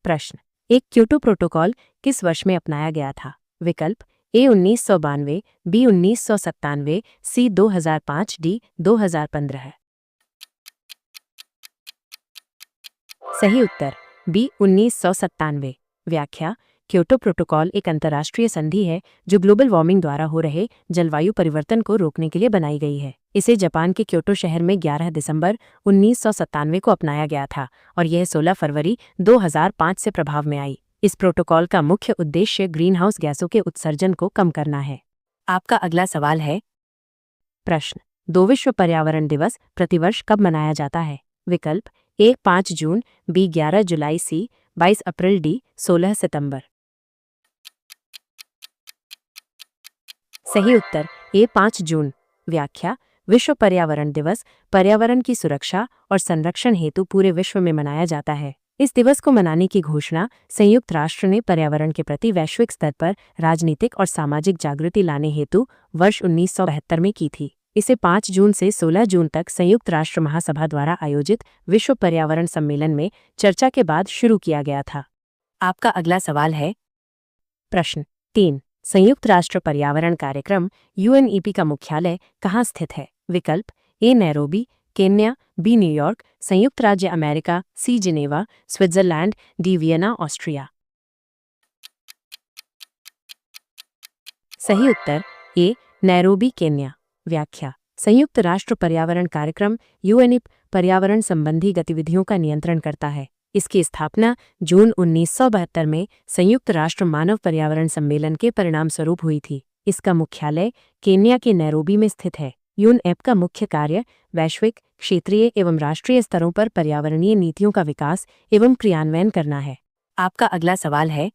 प्रश्न। एक Kyoto protocol किस वर्ष में अपनाया गया था? विकल्प ए 1992, बी 1997, सी 2005, डी 2015। सही उत्तर बी 1997। व्याख्या। क्योटो प्रोटोकॉल एक अंतर्राष्ट्रीय संधि है जो ग्लोबल वार्मिंग द्वारा हो रहे जलवायु परिवर्तन को रोकने के लिए बनाई गई है। इसे जापान के क्योटो शहर में 11 दिसंबर 1997 को अपनाया गया था और यह 16 फरवरी 2005 से प्रभाव में आई। इस प्रोटोकॉल का मुख्य उद्देश्य ग्रीनहाउस गैसों के उत्सर्जन को कम करना है। आपका अगला सवाल है। प्रश्न। दो विश्व पर्यावरण दिवस प्रतिवर्ष कब मनाया जाता है? विकल्प ए 5 जून, बी 11 जुलाई, सी 22 अप्रैल, डी 16 सितंबर। सही उत्तर ए 5 जून। व्याख्या। विश्व पर्यावरण दिवस पर्यावरण की सुरक्षा और संरक्षण हेतु पूरे विश्व में मनाया जाता है। इस दिवस को मनाने की घोषणा संयुक्त राष्ट्र ने पर्यावरण के प्रति वैश्विक स्तर पर राजनीतिक और सामाजिक जागृति लाने हेतु वर्ष 1972 में की थी। इसे 5 जून से 16 जून तक संयुक्त राष्ट्र महासभा द्वारा आयोजित विश्व पर्यावरण सम्मेलन में चर्चा के बाद शुरू किया गया था। आपका अगला सवाल है। प्रश्न 3। संयुक्त राष्ट्र पर्यावरण कार्यक्रम UNEP का मुख्यालय कहाँ स्थित है? विकल्प ए नैरोबी, केन्या, बी न्यूयॉर्क, संयुक्त राज्य America, C Geneva, Switzerland, D Vienna, Austria. सही उत्तर ए नैरोबी, केन्या। व्याख्या। संयुक्त राष्ट्र पर्यावरण कार्यक्रम UNEP पर्यावरण संबंधी गतिविधियों का नियंत्रण करता है। इसकी स्थापना जून 1972 में संयुक्त राष्ट्र मानव पर्यावरण सम्मेलन के परिणाम स्वरूप हुई थी। इसका मुख्यालय केन्या के नैरोबी में स्थित है। UNEP का मुख्य कार्य वैश्विक, क्षेत्रीय एवं राष्ट्रीय स्तरों पर पर्यावरणीय नीतियों का विकास एवं क्रियान्वयन करना है। आपका अगला सवाल है।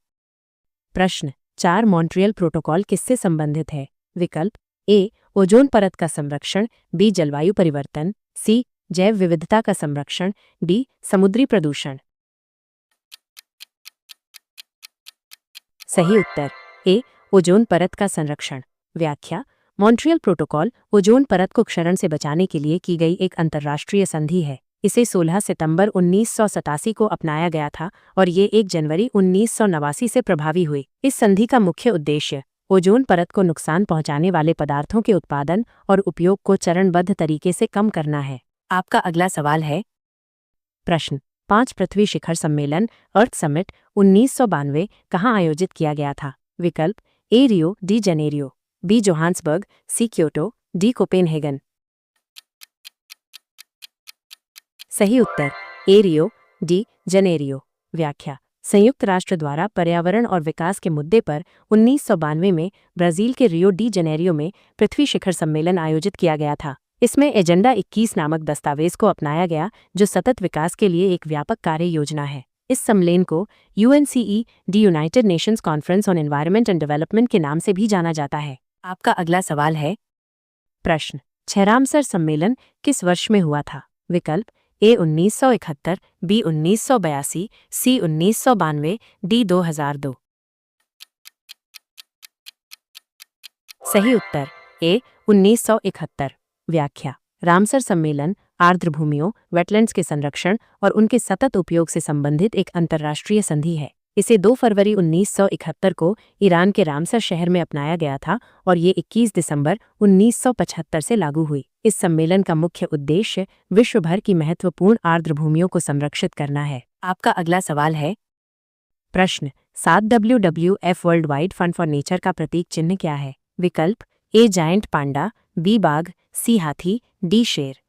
प्रश्न 4। मॉन्ट्रियल प्रोटोकॉल किससे संबंधित है? विकल्प ए ओजोन परत का संरक्षण, बी जलवायु परिवर्तन, सी जैव विविधता का संरक्षण, डी समुद्री प्रदूषण। सही उत्तर ए ओजोन परत का संरक्षण। व्याख्या। मॉन्ट्रियल प्रोटोकॉल ओजोन परत को क्षरण से बचाने के लिए की गई एक अंतर्राष्ट्रीय संधि है। इसे 16 सितंबर 1987 को अपनाया गया था और ये 1 जनवरी 1989 से प्रभावी हुई। इस संधि का मुख्य उद्देश्य ओजोन परत को नुकसान पहुंचाने वाले पदार्थों के उत्पादन और उपयोग को चरणबद्ध तरीके से कम करना है। आपका अगला सवाल है। प्रश्न 5। पृथ्वी शिखर सम्मेलन अर्थ समिट 1992 कहाँ आयोजित किया गया था? विकल्प A Rio de Janeiro, B Johannesburg, C Kyoto, D Copenhagen. सही उत्तर ए रियो डी जनेरियो। व्याख्या। संयुक्त राष्ट्र द्वारा पर्यावरण और विकास के मुद्दे पर 1992 में ब्राजील के रियो डी जनेरियो में पृथ्वी शिखर सम्मेलन आयोजित किया गया था। इसमें एजेंडा 21 नामक दस्तावेज को अपनाया गया जो सतत विकास के लिए एक व्यापक कार्य योजना है। इस सम्मेलन को UNCE D United Nations conference on environment and development के नाम से भी जाना जाता है। आपका अगला सवाल है। प्रश्न 6। रामसर सम्मेलन किस वर्ष में हुआ था? विकल्प ए 1971, बी 1982, सी 1992, डी 2002। सही उत्तर ए 1971। व्याख्या। रामसर सम्मेलन आर्द्र भूमियों, वेटलैंड्स के संरक्षण और उनके सतत उपयोग से संबंधित एक अंतर्राष्ट्रीय संधि है। इसे 2 फरवरी 1971 को ईरान के रामसर शहर में अपनाया गया था और ये 21 दिसंबर 1975 से लागू हुई। इस सम्मेलन का मुख्य उद्देश्य विश्व भर की महत्वपूर्ण आर्द्र भूमियों को संरक्षित करना है। आपका अगला सवाल है। प्रश्न 7। WWF world wide fund for nature का प्रतीक चिन्ह क्या है? विकल्प ए जायंट पांडा, बी बाघ, सी हाथी, डी शेर।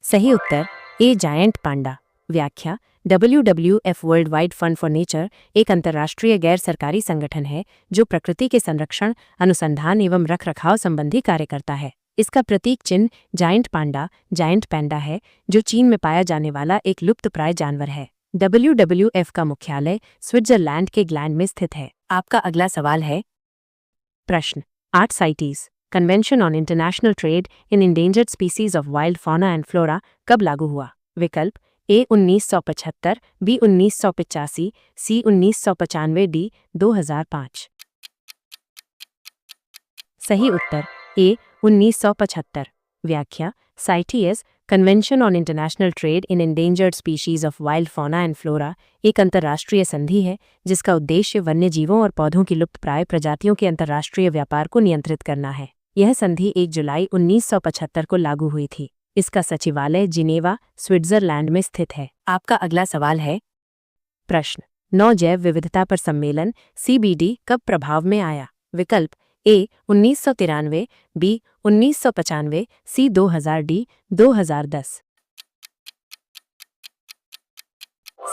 सही उत्तर ए जायंट पांडा। व्याख्या। WWF world wide fund for nature एक अंतर्राष्ट्रीय गैर सरकारी संगठन है जो प्रकृति के संरक्षण, अनुसंधान एवं रखरखाव संबंधी कार्य करता है। इसका प्रतीक चिन्ह जायंट पैंडा है जो चीन में पाया जाने वाला एक लुप्तप्राय जानवर है। WWF का मुख्यालय स्विट्जरलैंड के ग्लैंड में स्थित है। आपका अगला सवाल है। प्रश्न 8। CITES convention on international trade in endangered species of wild fauna and flora कब लागू हुआ? विकल्प ए 1975, बी 1985, सी 1995, डी 2005। सही उत्तर ए 1975। व्याख्या। CITES convention on international trade in endangered species of wild fauna and flora एक अंतर्राष्ट्रीय संधि है जिसका उद्देश्य वन्य जीवों और पौधों की लुप्तप्राय प्रजातियों के अंतर्राष्ट्रीय व्यापार को नियंत्रित करना है। यह संधि 1 जुलाई 1975 को लागू हुई थी। इसका सचिवालय जिनेवा, स्विट्जरलैंड में स्थित है। आपका अगला सवाल है। प्रश्न 9 जैव विविधता पर सम्मेलन CBD कब प्रभाव में आया? विकल्प ए 1993, बी 1995, सी 2000, डी 2010।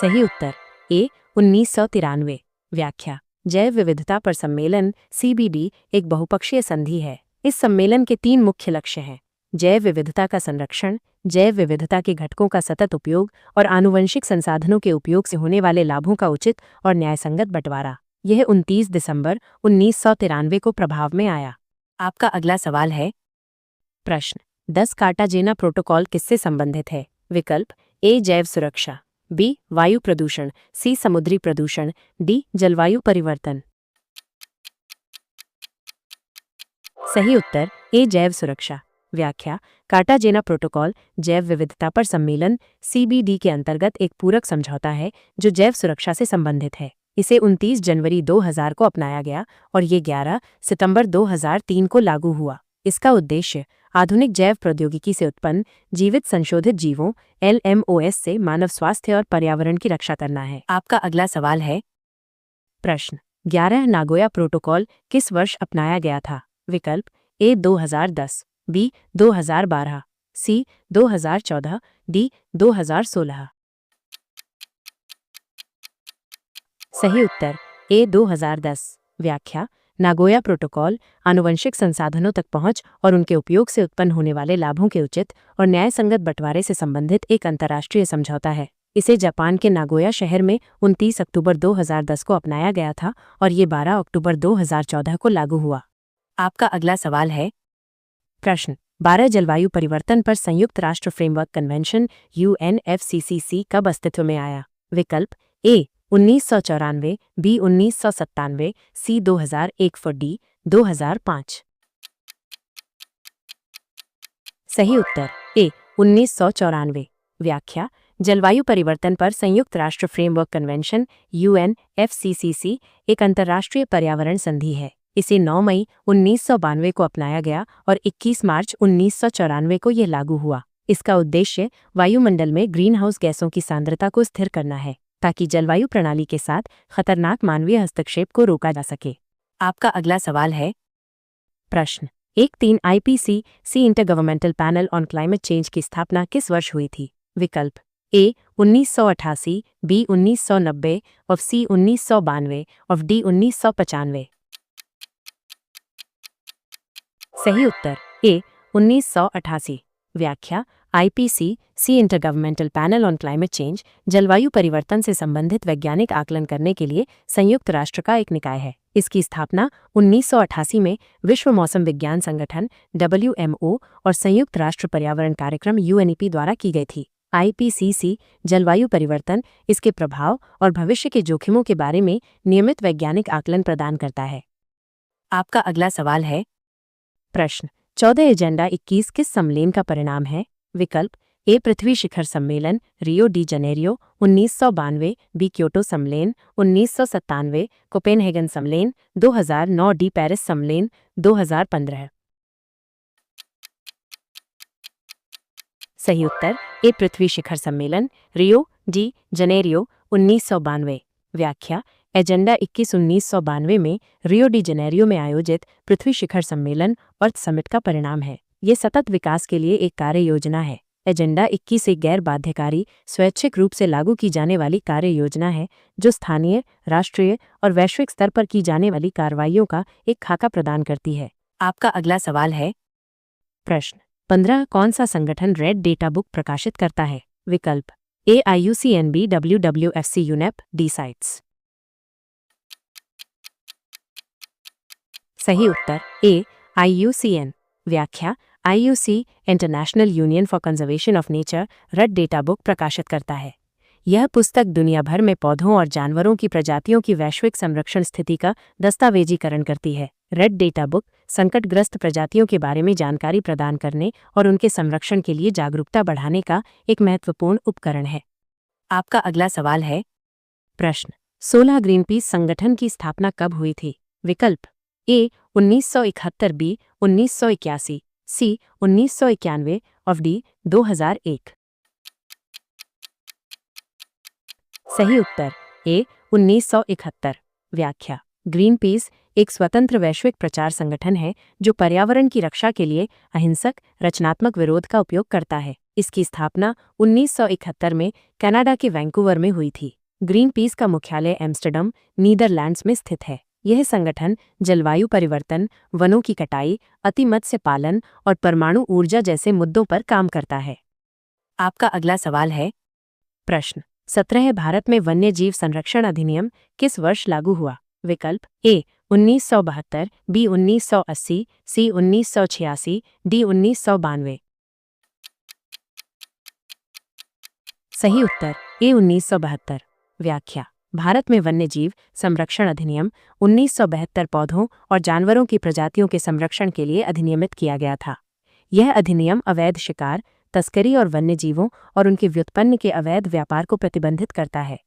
सही उत्तर ए 1993। व्याख्या जैव विविधता पर सम्मेलन CBD एक बहुपक्षीय संधि है। इस सम्मेलन के 3 मुख्य लक्ष्य हैं: जैव विविधता का संरक्षण, जैव विविधता के घटकों का सतत उपयोग और आनुवंशिक संसाधनों के उपयोग से होने वाले लाभों का उचित और न्यायसंगत बंटवारा। यह 29 दिसंबर 1993 को प्रभाव में आया। आपका अगला सवाल है। प्रश्न 10 कार्टाजेना प्रोटोकॉल किससे संबंधित है? विकल्प ए जैव सुरक्षा, बी वायु प्रदूषण, सी समुद्री प्रदूषण, डी जलवायु परिवर्तन। सही उत्तर ए जैव सुरक्षा। व्याख्या कार्टाजेना प्रोटोकॉल जैव विविधता पर सम्मेलन CBD के अंतर्गत एक पूरक समझौता है जो जैव सुरक्षा से संबंधित है। इसे 29 जनवरी 2000 को अपनाया गया और ये 11 सितंबर 2003 को लागू हुआ। इसका उद्देश्य आधुनिक जैव प्रौद्योगिकी से उत्पन्न जीवित संशोधित जीवों LMOS से मानव स्वास्थ्य और पर्यावरण की रक्षा करना है। आपका अगला सवाल है। प्रश्न 11 नागोया प्रोटोकॉल किस वर्ष अपनाया गया था? विकल्प ए 2010, बी 2012, सी 2014, डी 2016। सही उत्तर ए 2010। व्याख्या नागोया प्रोटोकॉल आनुवंशिक संसाधनों तक पहुंच और उनके उपयोग से उत्पन्न होने वाले लाभों के उचित और न्यायसंगत बंटवारे से संबंधित एक अंतर्राष्ट्रीय समझौता है। इसे जापान के नागोया शहर में 29 अक्टूबर 2010 को अपनाया गया था और ये 12 अक्टूबर 2014 को लागू हुआ। आपका अगला सवाल है। प्रश्न 12 जलवायु परिवर्तन पर संयुक्त राष्ट्र फ्रेमवर्क कन्वेंशन UNFCCC कब अस्तित्व में आया? विकल्प ए 1994, बी 1997, सी 2001 और डी 2005। सही उत्तर ए 1994। व्याख्या जलवायु परिवर्तन पर संयुक्त राष्ट्र फ्रेमवर्क कन्वेंशन UNFCCC एक अंतर्राष्ट्रीय पर्यावरण संधि है। इसे 9 मई 1992 को अपनाया गया और 21 मार्च 1994 को यह लागू हुआ। इसका उद्देश्य वायुमंडल में ग्रीनहाउस गैसों की सांद्रता को स्थिर करना है ताकि जलवायु प्रणाली के साथ खतरनाक मानवीय हस्तक्षेप को रोका जा सके। आपका अगला सवाल है। प्रश्न 1-3 IPCC intergovernmental panel on climate change की स्थापना किस वर्ष हुई थी? विकल्प ए 1988, बी 1990, और सी 1992 और डी 1995। सही उत्तर ए 1988। व्याख्या IPCC intergovernmental panel on climate change जलवायु परिवर्तन से संबंधित वैज्ञानिक आकलन करने के लिए संयुक्त राष्ट्र का एक निकाय है। इसकी स्थापना 1988 में विश्व मौसम विज्ञान संगठन WMO और संयुक्त राष्ट्र पर्यावरण कार्यक्रम UNEP द्वारा की गई थी। IPCC जलवायु परिवर्तन, इसके प्रभाव और भविष्य के जोखिमों के बारे में नियमित वैज्ञानिक आकलन प्रदान करता है। आपका अगला सवाल है। प्रश्न 14 एजेंडा 21 किस सम्मेलन का परिणाम है? विकल्प ए पृथ्वी शिखर सम्मेलन Rio de Janeiro 1992, B Kyoto सम्मेलन 1997, कोपेनहेगन सम्मेलन 2009, डी पेरिस सम्मेलन 2015। सही उत्तर ए पृथ्वी शिखर सम्मेलन रियो डी जनेरियो 1992। व्याख्या एजेंडा 21 1992 में रियो डी जनेरियो में आयोजित पृथ्वी शिखर सम्मेलन अर्थ समिट का परिणाम है। ये सतत विकास के लिए एक कार्य योजना है। एजेंडा 21 एक गैर बाध्यकारी स्वैच्छिक रूप से लागू की जाने वाली कार्य योजना है जो स्थानीय, राष्ट्रीय और वैश्विक स्तर पर की जाने वाली कार्रवाइयों का एक खाका प्रदान करती है। आपका अगला सवाल है। प्रश्न 15 कौन सा संगठन रेड डेटा बुक प्रकाशित करता है? विकल्प ए IUCN, WWFC, UNEP, D sites. सही उत्तर ए IUCN। व्याख्या IUC international union for conservation of nature red data book प्रकाशित करता है। यह पुस्तक दुनिया भर में पौधों और जानवरों की प्रजातियों की वैश्विक संरक्षण स्थिति का दस्तावेजीकरण करती है। रेड डेटा बुक संकटग्रस्त प्रजातियों के बारे में जानकारी प्रदान करने और उनके संरक्षण के लिए जागरूकता बढ़ाने का एक महत्वपूर्ण उपकरण है। आपका अगला सवाल है। प्रश्न 16 ग्रीनपीस संगठन की स्थापना कब हुई थी? विकल्प ए 1971, बी 1981, सी 1991 और डी 2001। सही उत्तर ए 1971। व्याख्या ग्रीनपीस एक स्वतंत्र वैश्विक प्रचार संगठन है जो पर्यावरण की रक्षा के लिए अहिंसक रचनात्मक विरोध का उपयोग करता है। इसकी स्थापना 1971 में कनाडा के वैंकूवर में हुई थी। ग्रीनपीस का मुख्यालय एम्स्टर्डम, नीदरलैंड्स में स्थित है। यह संगठन जलवायु परिवर्तन, वनों की कटाई, अति मत्स्य पालन और परमाणु ऊर्जा जैसे मुद्दों पर काम करता है। आपका अगला सवाल है। प्रश्न 17 भारत में वन्य जीव संरक्षण अधिनियम किस वर्ष लागू हुआ? विकल्प ए 1972, बी 1980, सी 1986, डी 1992। सही उत्तर ए 1972। व्याख्या भारत में वन्य जीव संरक्षण अधिनियम 1972 पौधों और जानवरों की प्रजातियों के संरक्षण के लिए अधिनियमित किया गया था। यह अधिनियम अवैध शिकार, तस्करी और वन्यजीवों और उनके व्युत्पन्न के अवैध व्यापार को प्रतिबंधित करता है।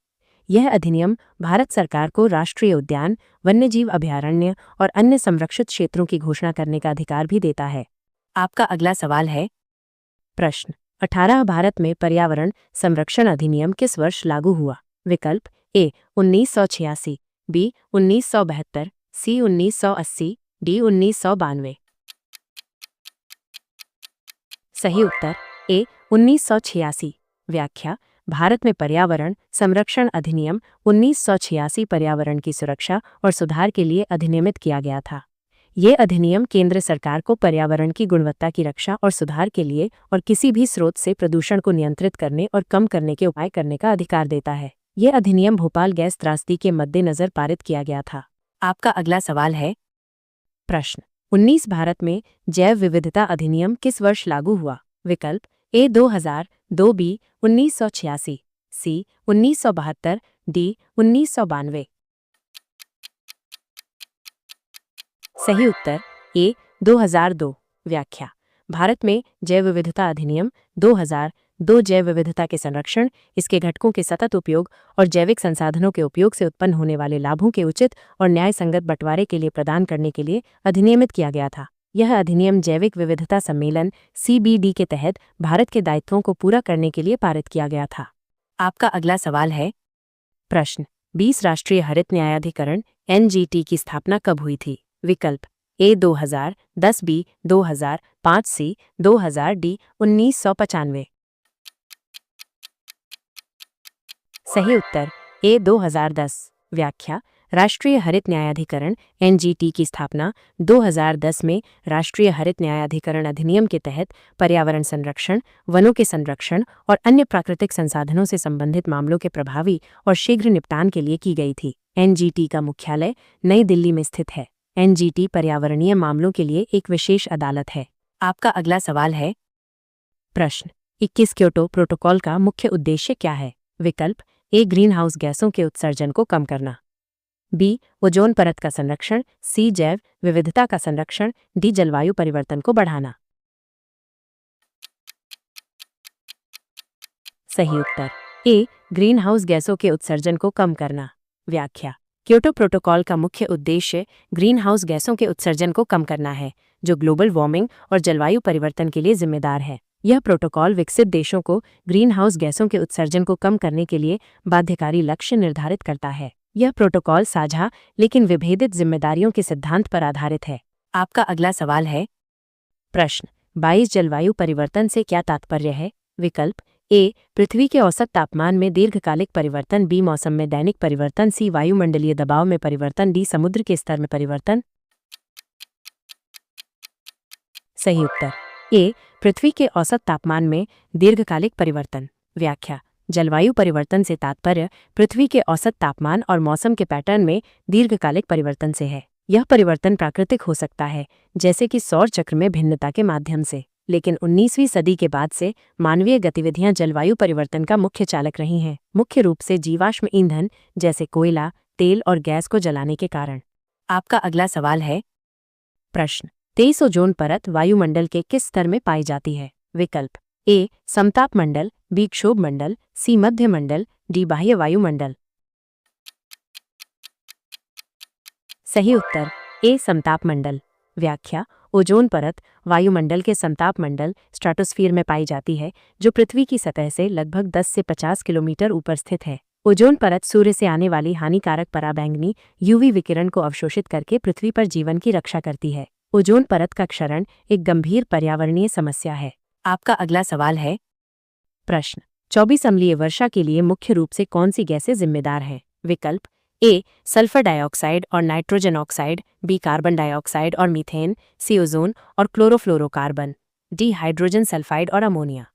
यह अधिनियम भारत सरकार को राष्ट्रीय उद्यान, वन्यजीव अभयारण्य और अन्य संरक्षित क्षेत्रों की घोषणा करने का अधिकार भी देता है। आपका अगला सवाल है। प्रश्न 18 भारत में पर्यावरण संरक्षण अधिनियम किस वर्ष लागू हुआ? विकल्प ए 1986, बी 1972, सी 1980, डी 1992। सही उत्तर ए 1986। व्याख्या भारत में पर्यावरण संरक्षण अधिनियम 1986 पर्यावरण की सुरक्षा और सुधार के लिए अधिनियमित किया गया था। ये अधिनियम केंद्र सरकार को पर्यावरण की गुणवत्ता की रक्षा और सुधार के लिए और किसी भी स्रोत से प्रदूषण को नियंत्रित करने और कम करने के उपाय करने का अधिकार देता है। यह अधिनियम भोपाल गैस त्रासदी के मद्देनजर पारित किया गया था। आपका अगला सवाल है। प्रश्न 19 भारत में जैव विविधता अधिनियम किस वर्ष लागू हुआ? विकल्प ए 2000, दो बी 1986, सी 1972, डी 1992। सही उत्तर ए 2002। व्याख्या भारत में जैव विविधता अधिनियम 2002 जैव विविधता के संरक्षण, इसके घटकों के सतत उपयोग और जैविक संसाधनों के उपयोग से उत्पन्न होने वाले लाभों के उचित और न्याय संगत बंटवारे के लिए प्रदान करने के लिए अधिनियमित किया गया था। यह अधिनियम जैविक विविधता सम्मेलन CBD के तहत भारत के दायित्वों को पूरा करने के लिए पारित किया गया था। आपका अगला सवाल है। प्रश्न 20 राष्ट्रीय हरित न्यायाधिकरण NGT की स्थापना कब हुई थी? विकल्प ए 2000, 10 बी 2000, 5 सी 2000, डी 1995। सही उत्तर ए 2010। व्याख्या राष्ट्रीय हरित न्यायाधिकरण NGT की स्थापना 2010 में राष्ट्रीय हरित न्यायाधिकरण अधिनियम के तहत पर्यावरण संरक्षण, वनों के संरक्षण और अन्य प्राकृतिक संसाधनों से संबंधित मामलों के प्रभावी और शीघ्र निपटान के लिए की गई थी। NGT का मुख्यालय नई दिल्ली में स्थित है। NGT पर्यावरणीय मामलों के लिए एक विशेष अदालत है। आपका अगला सवाल है। प्रश्न 21 क्योटो प्रोटोकॉल का मुख्य उद्देश्य क्या है? विकल्प ए ग्रीन हाउस गैसों के उत्सर्जन को कम करना, बी ओजोन परत का संरक्षण, सी जैव विविधता का संरक्षण, डी जलवायु परिवर्तन को बढ़ाना। सही उत्तर ए ग्रीन हाउस गैसों के उत्सर्जन को कम करना। व्याख्या क्योटो प्रोटोकॉल का मुख्य उद्देश्य ग्रीन हाउस गैसों के उत्सर्जन को कम करना है, जो ग्लोबल वार्मिंग और जलवायु परिवर्तन के लिए जिम्मेदार है। यह प्रोटोकॉल विकसित देशों को ग्रीन हाउस गैसों के उत्सर्जन को कम करने के लिए बाध्यकारी लक्ष्य निर्धारित करता है। यह प्रोटोकॉल साझा लेकिन विभेदित जिम्मेदारियों के सिद्धांत पर आधारित है। आपका अगला सवाल है। प्रश्न 22 जलवायु परिवर्तन से क्या तात्पर्य है? विकल्प ए पृथ्वी के औसत तापमान में दीर्घकालिक परिवर्तन, बी मौसम में दैनिक परिवर्तन, सी वायुमंडलीय दबाव में परिवर्तन, डी समुद्र के स्तर में परिवर्तन। सही उत्तर ए पृथ्वी के औसत तापमान में दीर्घकालिक परिवर्तन। व्याख्या जलवायु परिवर्तन से तात्पर्य पृथ्वी के औसत तापमान और मौसम के पैटर्न में दीर्घकालिक परिवर्तन से है। यह परिवर्तन प्राकृतिक हो सकता है, जैसे कि सौर चक्र में भिन्नता के माध्यम से, लेकिन 19वीं सदी के बाद से मानवीय गतिविधियां जलवायु परिवर्तन का मुख्य चालक रही हैं, मुख्य रूप से जीवाश्म ईंधन जैसे कोयला, तेल और गैस को जलाने के कारण। आपका अगला सवाल है। प्रश्न 23 ओजोन परत वायुमंडल के किस स्तर में पाई जाती है? विकल्प ए समताप मंडल, बी क्षोभ मंडल, सी मध्य मंडल, डी बाह्य वायुमंडल। सही उत्तर ए समताप मंडल। व्याख्या ओजोन परत वायुमंडल के समताप मंडल स्ट्रेटोस्फीयर में पाई जाती है, जो पृथ्वी की सतह से लगभग 10 से 50 किलोमीटर ऊपर स्थित है। ओजोन परत सूर्य से आने वाली हानिकारक पराबैंगनी यूवी विकिरण को अवशोषित करके पृथ्वी पर जीवन की रक्षा करती है। ओजोन परत का क्षरण एक गंभीर पर्यावरणीय समस्या है। आपका अगला सवाल है। प्रश्न 24 अम्लीय वर्षा के लिए मुख्य रूप से कौन सी गैसें जिम्मेदार हैं? विकल्प ए सल्फर डाइऑक्साइड और nitrogen oxide, B carbon dioxide और मीथेन, सी ओजोन और क्लोरोफ्लोरोकार्बन, डी हाइड्रोजन सल्फाइड और अमोनिया।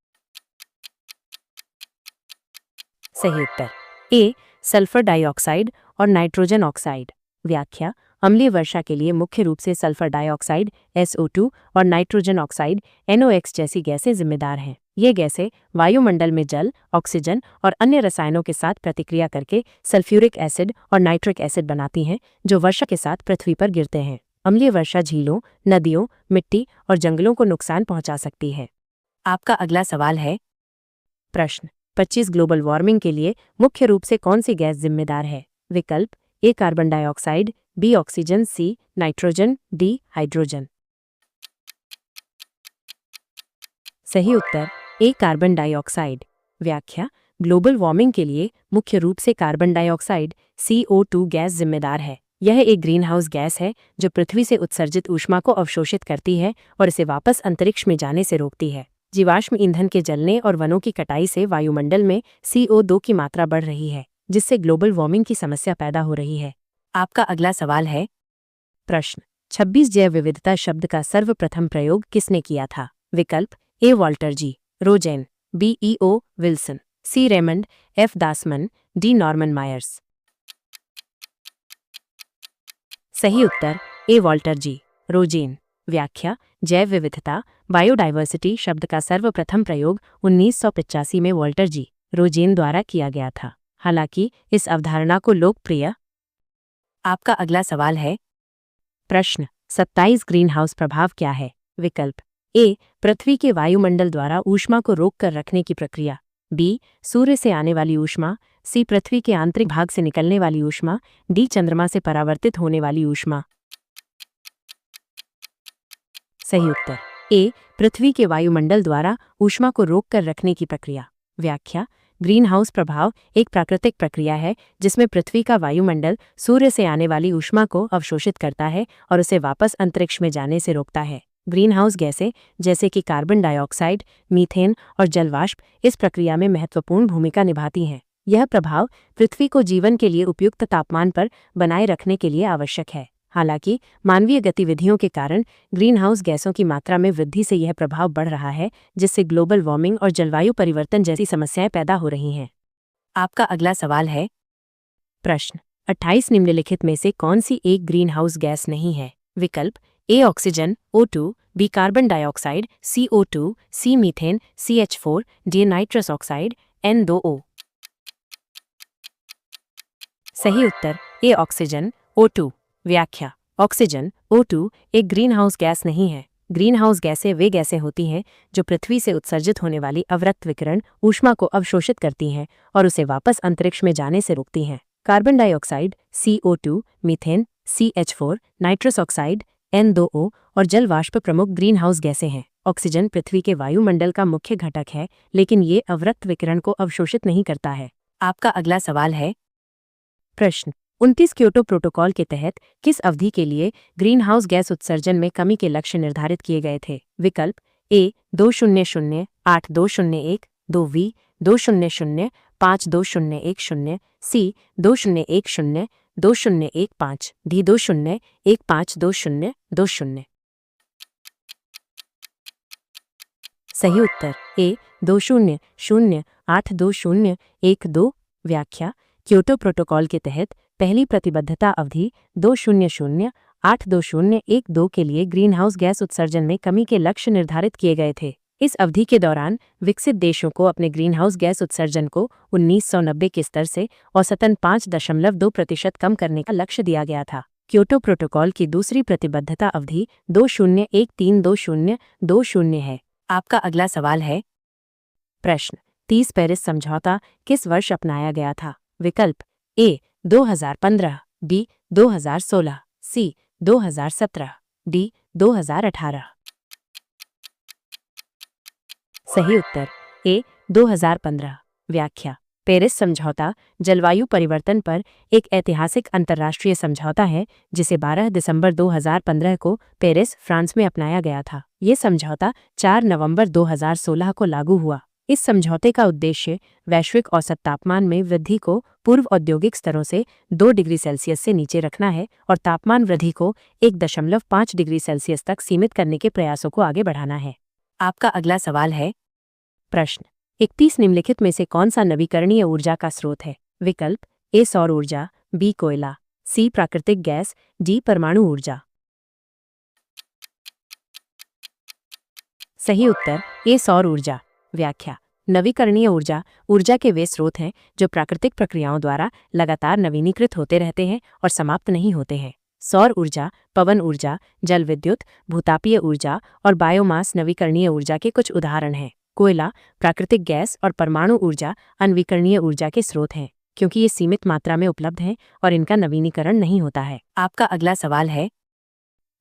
सही उत्तर ए सल्फर डाइऑक्साइड और नाइट्रोजन ऑक्साइड। व्याख्या अम्लीय वर्षा के लिए मुख्य रूप से सल्फर डाइऑक्साइड SO2 और नाइट्रोजन ऑक्साइड NOx जैसी गैसें जिम्मेदार हैं। ये गैसें वायुमंडल में जल, ऑक्सीजन और अन्य रसायनों के साथ प्रतिक्रिया करके सल्फ्यूरिक एसिड और नाइट्रिक एसिड बनाती हैं, जो वर्षा के साथ पृथ्वी पर गिरते हैं। अम्लीय वर्षा झीलों, नदियों, मिट्टी और जंगलों को नुकसान पहुंचा सकती है। आपका अगला सवाल है। प्रश्न 25 ग्लोबल वार्मिंग के लिए मुख्य रूप से कौन सी गैस जिम्मेदार है? विकल्प A carbon dioxide, B oxygen, C nitrogen, D hydrogen. सही उत्तर ए कार्बन डाइऑक्साइड। व्याख्या ग्लोबल वार्मिंग के लिए मुख्य रूप से कार्बन डाइऑक्साइड CO2 गैस जिम्मेदार है। यह एक ग्रीन हाउस गैस है जो पृथ्वी से उत्सर्जित ऊष्मा को अवशोषित करती है और इसे वापस अंतरिक्ष में जाने से रोकती है। जीवाश्म ईंधन के जलने और वनों की कटाई से वायुमंडल में CO2 की मात्रा बढ़ रही है, जिससे ग्लोबल वार्मिंग की समस्या पैदा हो रही है। आपका अगला सवाल है। प्रश्न 26 जैव विविधता शब्द का सर्वप्रथम प्रयोग किसने किया था? विकल्प A Walter G Rosen, B E.O. Wilson, C Raymond F. Dasmann, D Norman Myers. सही उत्तर ए वॉल्टर जी रोजेन। व्याख्या जैव विविधता बायोडाइवर्सिटी शब्द का सर्वप्रथम प्रयोग 1985 में वॉल्टर जी रोजेन द्वारा किया गया था। हालांकि इस अवधारणा को लोकप्रिय। आपका अगला सवाल है। प्रश्न 27 ग्रीन हाउस प्रभाव क्या है? विकल्प ए पृथ्वी के वायुमंडल द्वारा ऊष्मा को रोक कर रखने की प्रक्रिया, बी सूर्य से आने वाली ऊष्मा, सी पृथ्वी के आंतरिक भाग से निकलने वाली ऊष्मा, डी चंद्रमा से परावर्तित होने वाली ऊष्मा। सही उत्तर ए पृथ्वी के वायुमंडल द्वारा ऊष्मा को रोक कर रखने की प्रक्रिया। व्याख्या ग्रीन हाउस प्रभाव एक प्राकृतिक प्रक्रिया है जिसमें पृथ्वी का वायुमंडल सूर्य से आने वाली ऊष्मा को अवशोषित करता है और उसे वापस अंतरिक्ष में जाने से रोकता है। ग्रीन हाउस गैसें जैसे कि कार्बन डाइऑक्साइड, मीथेन और जलवाष्प इस प्रक्रिया में महत्वपूर्ण भूमिका निभाती हैं। यह प्रभाव पृथ्वी को जीवन के लिए उपयुक्त तापमान पर बनाए रखने के लिए आवश्यक है। हालांकि मानवीय गतिविधियों के कारण ग्रीन हाउस गैसों की मात्रा में वृद्धि से यह प्रभाव बढ़ रहा है, जिससे ग्लोबल वार्मिंग और जलवायु परिवर्तन जैसी समस्याएं पैदा हो रही हैं। आपका अगला सवाल है। प्रश्न 28 निम्नलिखित में से कौन सी एक ग्रीन हाउस गैस नहीं है? विकल्प A oxygen O2, B carbon dioxide CO2, C methane CH4, D nitrous oxide N2O। सही उत्तर ए ऑक्सीजन O2। व्याख्या ऑक्सीजन O2 एक ग्रीन हाउस गैस नहीं है। ग्रीन हाउस गैसें वे गैसें होती हैं जो पृथ्वी से उत्सर्जित होने वाली अवरक्त विकिरण ऊष्मा को अवशोषित करती हैं और उसे वापस अंतरिक्ष में जाने से रोकती हैं। Carbon dioxide CO2, methane CH4, nitrous oxide N2O और जल वाष्प प्रमुख ग्रीन हाउस गैसें हैं। ऑक्सीजन पृथ्वी के वायुमंडल का मुख्य घटक है, लेकिन ये अवरक्त विकिरण को अवशोषित नहीं करता है। आपका अगला सवाल है। प्रश्न 29 क्योटो प्रोटोकॉल के तहत किस अवधि के लिए ग्रीन हाउस गैस उत्सर्जन में कमी के लक्ष्य निर्धारित किए गए थे? विकल्प ए 2008-2001, 2V 200-52010, सी 2010, 2015, डी 2015-2020। सही उत्तर ए 2008-2012। व्याख्या क्योटो प्रोटोकॉल के तहत पहली प्रतिबद्धता अवधि 2008-2012 के लिए ग्रीन हाउस गैस उत्सर्जन में कमी के लक्ष्य निर्धारित किए गए थे। इस अवधि के दौरान विकसित देशों को अपने ग्रीन हाउस गैस उत्सर्जन को 1990 के स्तर से औसतन 5.2% कम करने का लक्ष्य दिया गया था। क्योटो प्रोटोकॉल की दूसरी प्रतिबद्धता अवधि 2013-2020 है। आपका अगला सवाल है। प्रश्न 30 पेरिस समझौता किस वर्ष अपनाया गया था? विकल्प ए 2015, बी 2016, सी 2017, डी 2018। सही उत्तर ए 2015। व्याख्या पेरिस समझौता जलवायु परिवर्तन पर एक ऐतिहासिक अंतर्राष्ट्रीय समझौता है जिसे 12 दिसंबर 2015 को पेरिस, फ्रांस में अपनाया गया था। ये समझौता 4 नवंबर 2016 को लागू हुआ। इस समझौते का उद्देश्य वैश्विक औसत तापमान में वृद्धि को पूर्व औद्योगिक स्तरों से 2 डिग्री सेल्सियस से नीचे रखना है और तापमान वृद्धि को 1.5 डिग्री सेल्सियस तक सीमित करने के प्रयासों को आगे बढ़ाना है। आपका अगला सवाल है। प्रश्न 31 निम्नलिखित में से कौन सा नवीकरणीय ऊर्जा का स्रोत है? विकल्प ए सौर ऊर्जा, बी कोयला, सी प्राकृतिक गैस, डी परमाणु ऊर्जा। सही उत्तर ए सौर ऊर्जा। व्याख्या नवीकरणीय ऊर्जा ऊर्जा के वे स्रोत हैं जो प्राकृतिक प्रक्रियाओं द्वारा लगातार नवीनीकृत होते रहते हैं और समाप्त नहीं होते हैं। सौर ऊर्जा, पवन ऊर्जा, जल विद्युत, भूतापीय ऊर्जा और बायोमास नवीकरणीय ऊर्जा के कुछ उदाहरण हैं। कोयला, प्राकृतिक गैस और परमाणु ऊर्जा अनवीकरणीय ऊर्जा के स्रोत हैं क्योंकि ये सीमित मात्रा में उपलब्ध हैं और इनका नवीनीकरण नहीं होता है। आपका अगला सवाल है।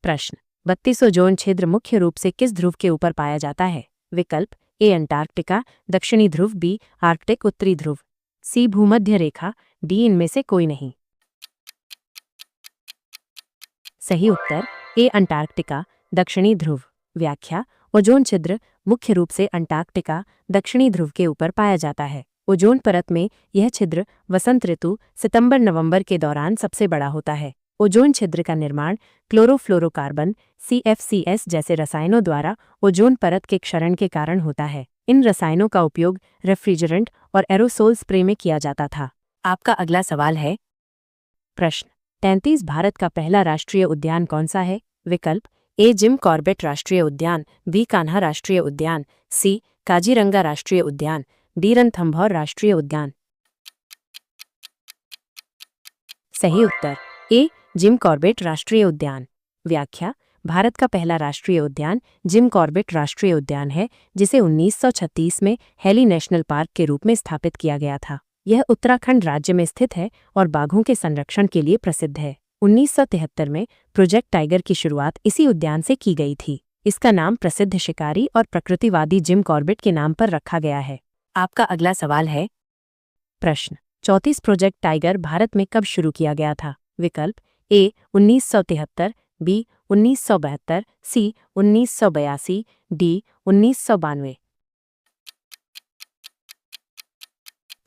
प्रश्न 32 ओजोन छिद्र मुख्य रूप से किस ध्रुव के ऊपर पाया जाता है? विकल्प ए अंटार्कटिका, दक्षिणी ध्रुव, बी आर्कटिक, उत्तरी ध्रुव, सी भूमध्य रेखा, डी इनमें से कोई नहीं। सही उत्तर ए अंटार्कटिका, दक्षिणी ध्रुव। व्याख्या ओजोन छिद्र मुख्य रूप से अंटार्कटिका, दक्षिणी ध्रुव के ऊपर पाया जाता है। ओजोन परत में यह छिद्र वसंत ऋतु सितंबर-नवंबर के दौरान सबसे बड़ा होता है। ओजोन छिद्र का निर्माण क्लोरोफ्लोरोकार्बन CFCs जैसे रसायनों द्वारा ओजोन परत के क्षरण के कारण होता है। इन रसायनों का उपयोग रेफ्रिजरेंट और एरोसोल स्प्रे में किया जाता था। आपका अगला सवाल है। प्रश्न 33 भारत का पहला राष्ट्रीय उद्यान कौन सा है? विकल्प ए जिम कॉर्बेट राष्ट्रीय उद्यान, बी कान्हा राष्ट्रीय उद्यान, सी काजीरंगा राष्ट्रीय उद्यान, डी रणथंभौर राष्ट्रीय उद्यान। सही उत्तर ए जिम कॉर्बेट राष्ट्रीय उद्यान। व्याख्या भारत का पहला राष्ट्रीय उद्यान जिम कॉर्बेट राष्ट्रीय उद्यान है जिसे 1936 में हेली नेशनल पार्क के रूप में स्थापित किया गया था। यह उत्तराखंड राज्य में स्थित है और बाघों के संरक्षण के लिए प्रसिद्ध है। 1973 में प्रोजेक्ट टाइगर की शुरुआत इसी उद्यान से की गई थी। इसका नाम प्रसिद्ध शिकारी और प्रकृतिवादी जिम कॉर्बेट के नाम पर रखा गया है। आपका अगला सवाल है। प्रश्न 34 प्रोजेक्ट टाइगर भारत में कब शुरू किया गया था? विकल्प ए 1973, बी 1972, सी 1982, डी 1992।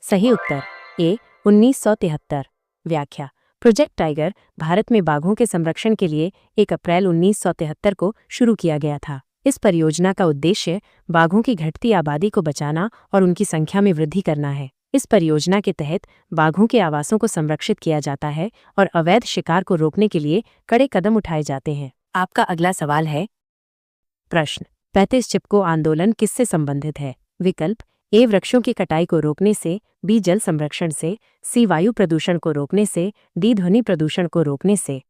सही उत्तर ए 1973। व्याख्या प्रोजेक्ट टाइगर भारत में बाघों के संरक्षण के लिए 1 अप्रैल 1973 को शुरू किया गया था। इस परियोजना का उद्देश्य बाघों की घटती आबादी को बचाना और उनकी संख्या में वृद्धि करना है। इस परियोजना के तहत बाघों के आवासों को संरक्षित किया जाता है और अवैध शिकार को रोकने के लिए कड़े कदम उठाए जाते हैं। आपका अगला सवाल है। प्रश्न 35 चिपको आंदोलन किससे संबंधित है? विकल्प ए वृक्षों की कटाई को रोकने से, बी जल संरक्षण से, सी वायु प्रदूषण को रोकने से, डी ध्वनि प्रदूषण को रोकने से।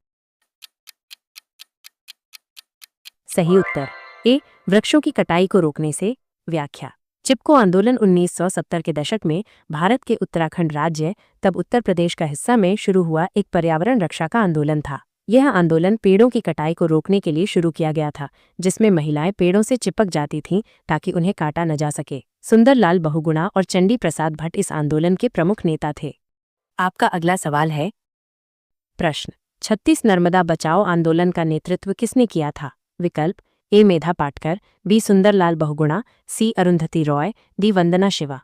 सही उत्तर ए वृक्षों की कटाई को रोकने से। व्याख्या चिपको आंदोलन 1970 के दशक में भारत के उत्तराखंड राज्य, तब उत्तर प्रदेश का हिस्सा में शुरू हुआ एक पर्यावरण रक्षा का आंदोलन था। यह आंदोलन पेड़ों की कटाई को रोकने के लिए शुरू किया गया था, जिसमें महिलाएं पेड़ों से चिपक जाती थीं ताकि उन्हें काटा न जा सके। सुंदरलाल बहुगुणा और चंडी प्रसाद भट्ट इस आंदोलन के प्रमुख नेता थे। आपका अगला सवाल है। प्रश्न 36 नर्मदा बचाओ आंदोलन का नेतृत्व किसने किया था? विकल्प ए मेधा पाटकर, बी सुंदरलाल बहुगुणा, सी अरुंधति रॉय, डी वंदना शिवा।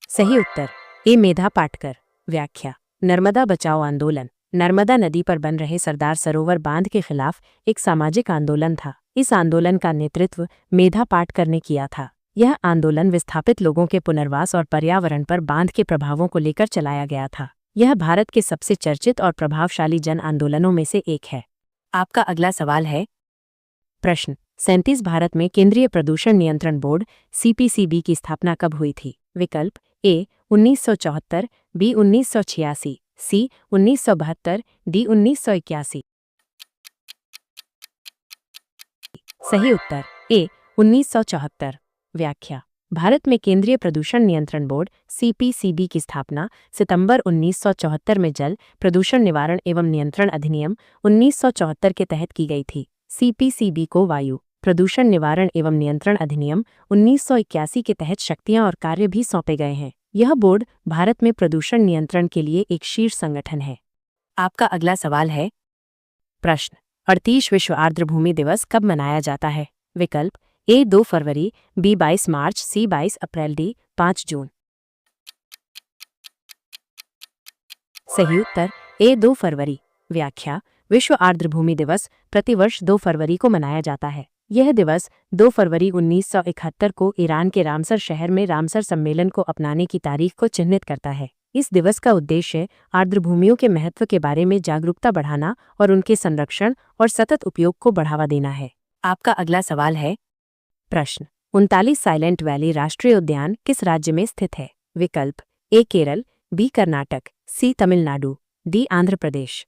सही उत्तर ए मेधा पाटकर। व्याख्या नर्मदा बचाओ आंदोलन नर्मदा नदी पर बन रहे सरदार सरोवर बांध के खिलाफ एक सामाजिक आंदोलन था। इस आंदोलन का नेतृत्व मेधा पाटकर ने किया था। यह आंदोलन विस्थापित लोगों के पुनर्वास और पर्यावरण पर बांध के प्रभावों को लेकर चलाया गया था। यह भारत के सबसे चर्चित और प्रभावशाली जन आंदोलनों में से एक है। आपका अगला सवाल है। प्रश्न 37 भारत में केंद्रीय प्रदूषण नियंत्रण बोर्ड CPCB की स्थापना कब हुई थी? विकल्प ए 1974, बी 1986, सी 1972, डी 1981। सही उत्तर ए 1974। व्याख्या। भारत में केंद्रीय प्रदूषण नियंत्रण बोर्ड सीपीसीबी की स्थापना सितंबर 1974 में जल प्रदूषण निवारण एवं नियंत्रण अधिनियम 1974 के तहत की गई थी। सीपीसीबी को वायु प्रदूषण निवारण एवं नियंत्रण अधिनियम 1981 के तहत शक्तियां और कार्य भी सौंपे गए हैं। यह बोर्ड भारत में प्रदूषण नियंत्रण के लिए एक शीर्ष संगठन है। आपका अगला सवाल है। प्रश्न। 38 विश्व आर्द्र भूमि दिवस कब मनाया जाता है? विकल्प ए 2 फरवरी, बी 22 मार्च, सी 22 अप्रैल, डी 5 जून। सही उत्तर ए 2 फरवरी। व्याख्या। विश्व आर्द्र भूमि दिवस प्रतिवर्ष 2 फरवरी को मनाया जाता है। यह दिवस 2 फरवरी 1971 को ईरान के रामसर शहर में रामसर सम्मेलन को अपनाने की तारीख को चिह्नित करता है। इस दिवस का उद्देश्य आर्द्र भूमियों के महत्व के बारे में जागरूकता बढ़ाना और उनके संरक्षण और सतत उपयोग को बढ़ावा देना है। आपका अगला सवाल है। प्रश्न। 39 साइलेंट वैली राष्ट्रीय उद्यान किस राज्य में स्थित है? विकल्प ए केरल, बी कर्नाटक, सी तमिलनाडु, डी आंध्र प्रदेश।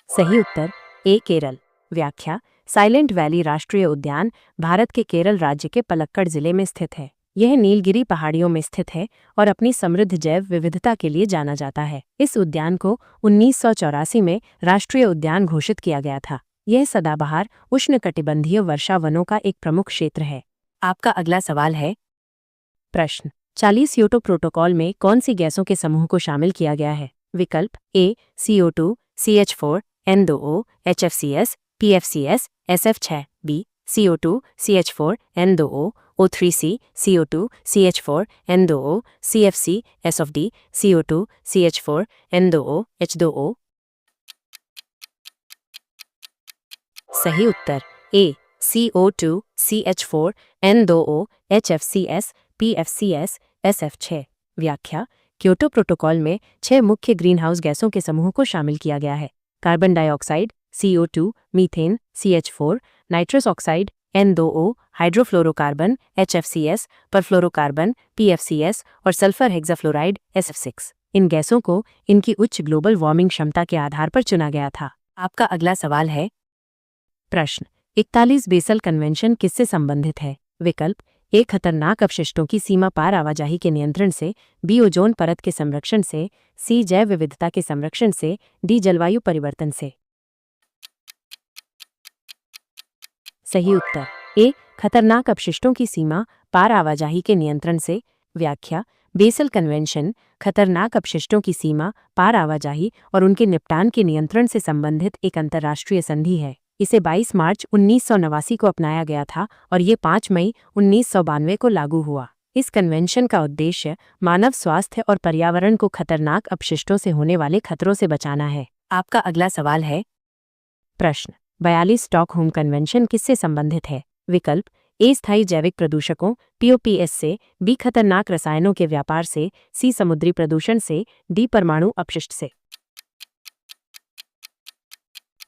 सही उत्तर ए केरल। व्याख्या। साइलेंट वैली राष्ट्रीय उद्यान भारत के केरल राज्य के पलक्कड़ जिले में स्थित है। यह नीलगिरी पहाड़ियों में स्थित है और अपनी समृद्ध जैव विविधता के लिए जाना जाता है। इस उद्यान को 1984 में राष्ट्रीय उद्यान घोषित किया गया था। यह सदाबहार उष्णकटिबंधीय वर्षा वनों का एक प्रमुख क्षेत्र है। आपका अगला सवाल है। प्रश्न। 40 क्योटो प्रोटोकॉल में कौन सी गैसों के समूह को शामिल किया गया है? विकल्प A CO2, CH4, N2O, HFCs, PFCs, SF6, B CO2, CH4, N2O, O3C, CO2, CH4, N2O, CFC, SOD, CO2, CH4, N2O, H2O। सही उत्तर ए CO2, CH4, N2O, HFCs, PFCs, SF6। व्याख्या। क्योटो प्रोटोकॉल में 6 मुख्य ग्रीनहाउस गैसों के समूह को शामिल किया गया है। Carbon dioxide CO2, methane CH4, nitrous oxide N2O, hydrofluorocarbon HFCs, perfluorocarbon PFCs और सल्फर हेक्साफ्लोराइड SF6। इन गैसों को इनकी उच्च ग्लोबल वार्मिंग क्षमता के आधार पर चुना गया था। आपका अगला सवाल है। प्रश्न। 41 बेसल कन्वेंशन किससे संबंधित है? विकल्प ए खतरनाक अपशिष्टों की सीमा पार आवाजाही के नियंत्रण से, बी ओजोन परत के संरक्षण से, सी जैव विविधता के संरक्षण से, डी जलवायु परिवर्तन से। सही उत्तर ए खतरनाक अपशिष्टों की सीमा पार आवाजाही के नियंत्रण से। व्याख्या। बेसल कन्वेंशन खतरनाक अपशिष्टों की सीमा पार आवाजाही और उनके निपटान के नियंत्रण से संबंधित एक अंतर्राष्ट्रीय संधि है। इसे 22 मार्च 1989 को अपनाया गया था और ये 5 मई 1992 को लागू हुआ। इस कन्वेंशन का उद्देश्य मानव स्वास्थ्य और पर्यावरण को खतरनाक अपशिष्टों से होने वाले खतरों से बचाना है। आपका अगला सवाल है। प्रश्न। 42 स्टॉकहोम कन्वेंशन किससे संबंधित है? विकल्प ए स्थायी जैविक प्रदूषकों POPS से, बी खतरनाक रसायनों के व्यापार से, सी समुद्री प्रदूषण से, डी परमाणु अपशिष्ट से।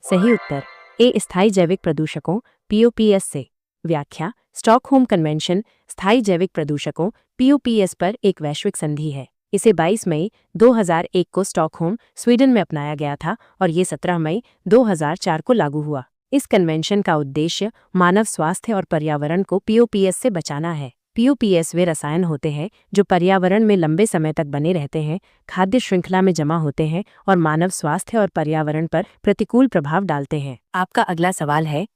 सही उत्तर ए स्थायी जैविक प्रदूषकों POPS से। व्याख्या। स्टॉकहोम कन्वेंशन स्थायी जैविक प्रदूषकों POPS पर एक वैश्विक संधि है। इसे 22 मई 2001 को स्टॉकहोम, स्वीडन में अपनाया गया था और ये 17 मई 2004 को लागू हुआ। इस कन्वेंशन का उद्देश्य मानव स्वास्थ्य और पर्यावरण को POPS से बचाना है। POPS वे रसायन होते हैं जो पर्यावरण में लंबे समय तक बने रहते हैं, खाद्य श्रृंखला में जमा होते हैं और मानव स्वास्थ्य और पर्यावरण पर प्रतिकूल प्रभाव डालते हैं। आपका अगला सवाल है।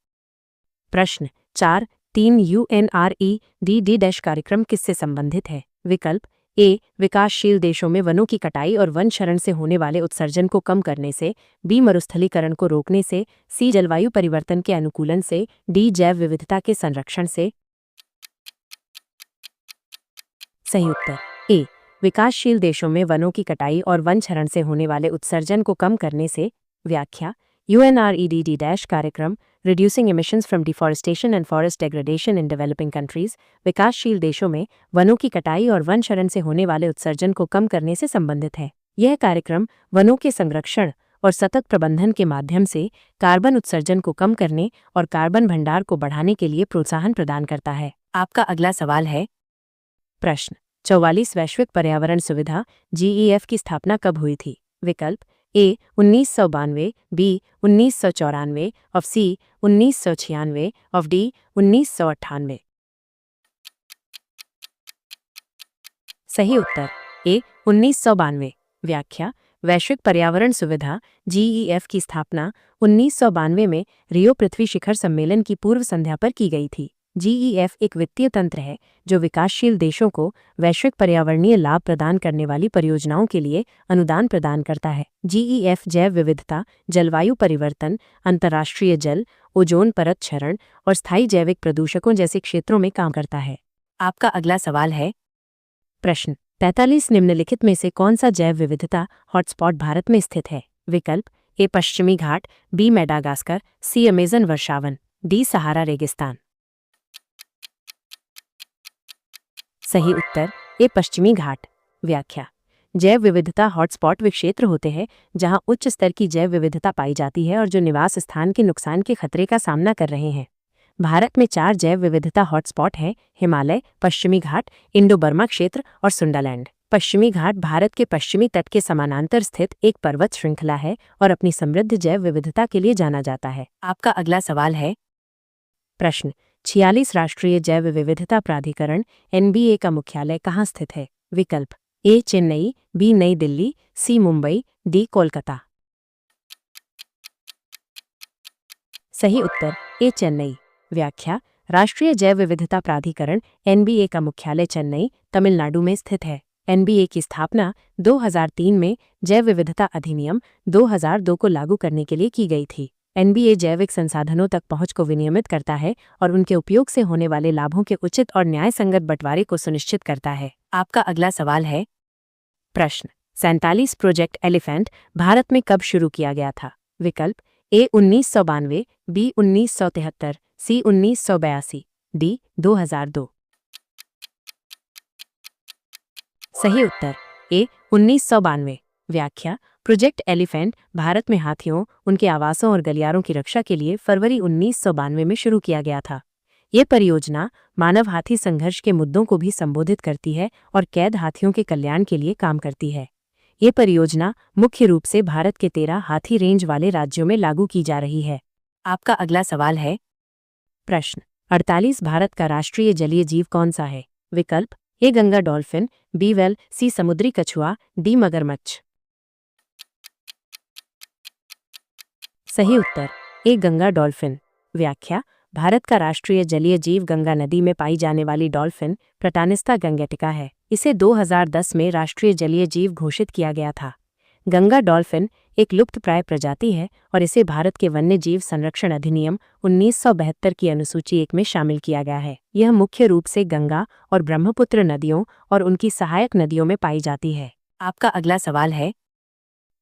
प्रश्न। 4.3 UNREDD- कार्यक्रम किससे संबंधित है? विकल्प ए विकासशील देशों में वनों की कटाई और वन क्षरण से होने वाले उत्सर्जन को कम करने से, बी मरुस्थलीकरण को रोकने से, सी जलवायु परिवर्तन के अनुकूलन से, डी जैव विविधता के संरक्षण से। सही उत्तर ए विकासशील देशों में वनों की कटाई और वन क्षरण से होने वाले उत्सर्जन को कम करने से। व्याख्या। UNREDD- कार्यक्रम reducing emissions from deforestation and forest degradation in developing countries विकासशील देशों में वनों की कटाई और वन क्षरण से होने वाले उत्सर्जन को कम करने से संबंधित है। यह कार्यक्रम वनों के संरक्षण और सतत प्रबंधन के माध्यम से कार्बन उत्सर्जन को कम करने और कार्बन भंडार को बढ़ाने के लिए प्रोत्साहन प्रदान करता है। आपका अगला सवाल है। प्रश्न। 44 वैश्विक पर्यावरण सुविधा GEF की स्थापना कब हुई थी? विकल्प ए 1992, बी 1994, ऑफ सी 1996, ऑफ डी 1998। सही उत्तर ए 1992। व्याख्या: वैश्विक पर्यावरण सुविधा GEF की स्थापना 1992 में रियो पृथ्वी शिखर सम्मेलन की पूर्व संध्या पर की गई थी। GEF एक वित्तीय तंत्र है जो विकासशील देशों को वैश्विक पर्यावरणीय लाभ प्रदान करने वाली परियोजनाओं के लिए अनुदान प्रदान करता है। GEF जैव विविधता, जलवायु परिवर्तन, अंतर्राष्ट्रीय जल, ओजोन परत क्षरण और स्थायी जैविक प्रदूषकों जैसे क्षेत्रों में काम करता है। आपका अगला सवाल है। प्रश्न: 43 निम्नलिखित में से कौन सा जैव विविधता हॉटस्पॉट भारत में स्थित है? विकल्प ए पश्चिमी घाट, बी मेडागास्कर, सी अमेजन वर्षावन, डी सहारा रेगिस्तान। सही उत्तर ए पश्चिमी घाट। व्याख्या: जैव विविधता हॉटस्पॉट वे क्षेत्र होते हैं जहां उच्च स्तर की जैव विविधता पाई जाती है और जो निवास स्थान के नुकसान के खतरे का सामना कर रहे हैं। भारत में 4 जैव विविधता हॉटस्पॉट हैं: हिमालय, पश्चिमी घाट, इंडो बर्मा क्षेत्र और सुंडालैंड। पश्चिमी घाट भारत के पश्चिमी तट के समानांतर स्थित एक पर्वत श्रृंखला है और अपनी समृद्ध जैव विविधता के लिए जाना जाता है। आपका अगला सवाल है। प्रश्न: 46 राष्ट्रीय जैव विविधता प्राधिकरण NBA का मुख्यालय कहाँ स्थित है? विकल्प ए चेन्नई, बी नई दिल्ली, सी मुंबई, डी कोलकाता। सही उत्तर ए चेन्नई। व्याख्या: राष्ट्रीय जैव विविधता प्राधिकरण NBA का मुख्यालय चेन्नई, तमिलनाडु में स्थित है। NBA की स्थापना 2003 में जैव विविधता अधिनियम 2002 को लागू करने के लिए की गई थी। NBA जैविक संसाधनों तक पहुंच को विनियमित करता है और उनके उपयोग से होने वाले लाभों के उचित और न्यायसंगत बंटवारे को सुनिश्चित करता है। आपका अगला सवाल है। प्रश्न: 47 प्रोजेक्ट एलिफेंट भारत में कब शुरू किया गया था? विकल्प ए 1992, बी 1973, सी 1982, डी 2002। सही उत्तर ए 1992। व्याख्या: प्रोजेक्ट एलिफेंट भारत में हाथियों, उनके आवासों और गलियारों की रक्षा के लिए फरवरी 1992 में शुरू किया गया था। ये परियोजना मानव हाथी संघर्ष के मुद्दों को भी संबोधित करती है और कैद हाथियों के कल्याण के लिए काम करती है। ये परियोजना मुख्य रूप से भारत के 13 हाथी रेंज वाले राज्यों में लागू की जा रही है। आपका अगला सवाल है। प्रश्न: 48 भारत का राष्ट्रीय जलीय जीव कौन सा है? विकल्प ए गंगा डॉल्फिन, बी व्हेल, सी समुद्री कछुआ, डी मगरमच्छ। सही उत्तर ए गंगा डॉल्फिन। व्याख्या: भारत का राष्ट्रीय जलीय जीव गंगा नदी में पाई जाने वाली डॉल्फिन प्रोटानिस्टा गंगेटिका है। इसे 2010 में राष्ट्रीय जलीय जीव घोषित किया गया था। गंगा डॉल्फिन एक लुप्तप्राय प्रजाति है और इसे भारत के वन्य जीव संरक्षण अधिनियम 1972 की अनुसूची 1 में शामिल किया गया है। यह मुख्य रूप से गंगा और ब्रह्मपुत्र नदियों और उनकी सहायक नदियों में पाई जाती है। आपका अगला सवाल है।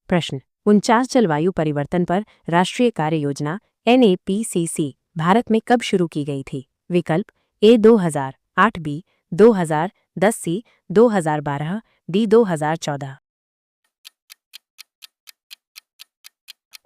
प्रश्न: 49 जलवायु परिवर्तन पर राष्ट्रीय कार्य योजना NAPCC भारत में कब शुरू की गई थी? विकल्प ए 2008, बी 2010, सी 2012, डी 2014।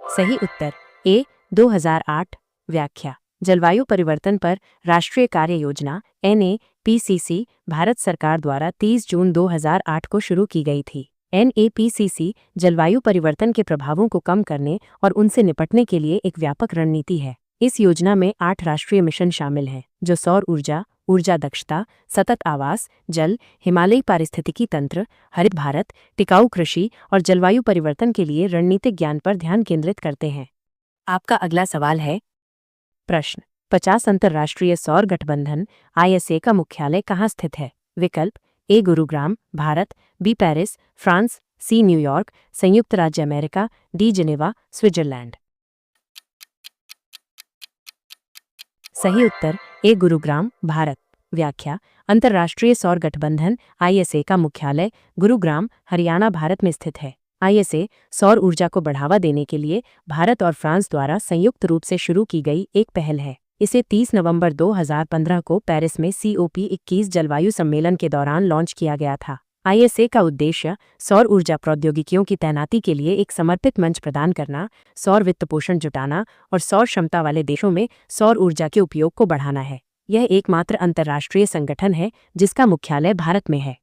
सही उत्तर ए 2008। व्याख्या: जलवायु परिवर्तन पर राष्ट्रीय कार्य योजना NAPCC भारत सरकार द्वारा 30 जून 2008 को शुरू की गई थी। NAPCC जलवायु परिवर्तन के प्रभावों को कम करने और उनसे निपटने के लिए एक व्यापक रणनीति है। इस योजना में 8 राष्ट्रीय मिशन शामिल हैं, जो सौर ऊर्जा, ऊर्जा दक्षता, सतत आवास, जल, हिमालयी पारिस्थितिकी तंत्र, हरित भारत, टिकाऊ कृषि और जलवायु परिवर्तन के लिए रणनीतिक ज्ञान पर ध्यान केंद्रित करते हैं। आपका अगला सवाल है। प्रश्न: 50 अंतर्राष्ट्रीय सौर गठबंधन ISA का मुख्यालय कहाँ स्थित है? विकल्प A Gurugram, Bharat, B Paris, France, C New York, संयुक्त राज्य अमेरिका, डी जिनेवा, स्विट्जरलैंड। सही उत्तर ए गुरुग्राम, भारत। व्याख्या: अंतर्राष्ट्रीय सौर गठबंधन ISA का मुख्यालय गुरुग्राम, हरियाणा, भारत में स्थित है। ISA सौर ऊर्जा को बढ़ावा देने के लिए भारत और फ्रांस द्वारा संयुक्त रूप से शुरू की गई एक पहल है। इसे 30 नवंबर 2015 को पेरिस में COP21 जलवायु सम्मेलन के दौरान लॉन्च किया गया था। ISA का उद्देश्य सौर ऊर्जा प्रौद्योगिकियों की तैनाती के लिए एक समर्पित मंच प्रदान करना, सौर वित्तपोषण जुटाना और सौर क्षमता वाले देशों में सौर ऊर्जा के उपयोग को बढ़ाना है। यह एकमात्र अंतर्राष्ट्रीय संगठन है जिसका मुख्यालय भारत में है।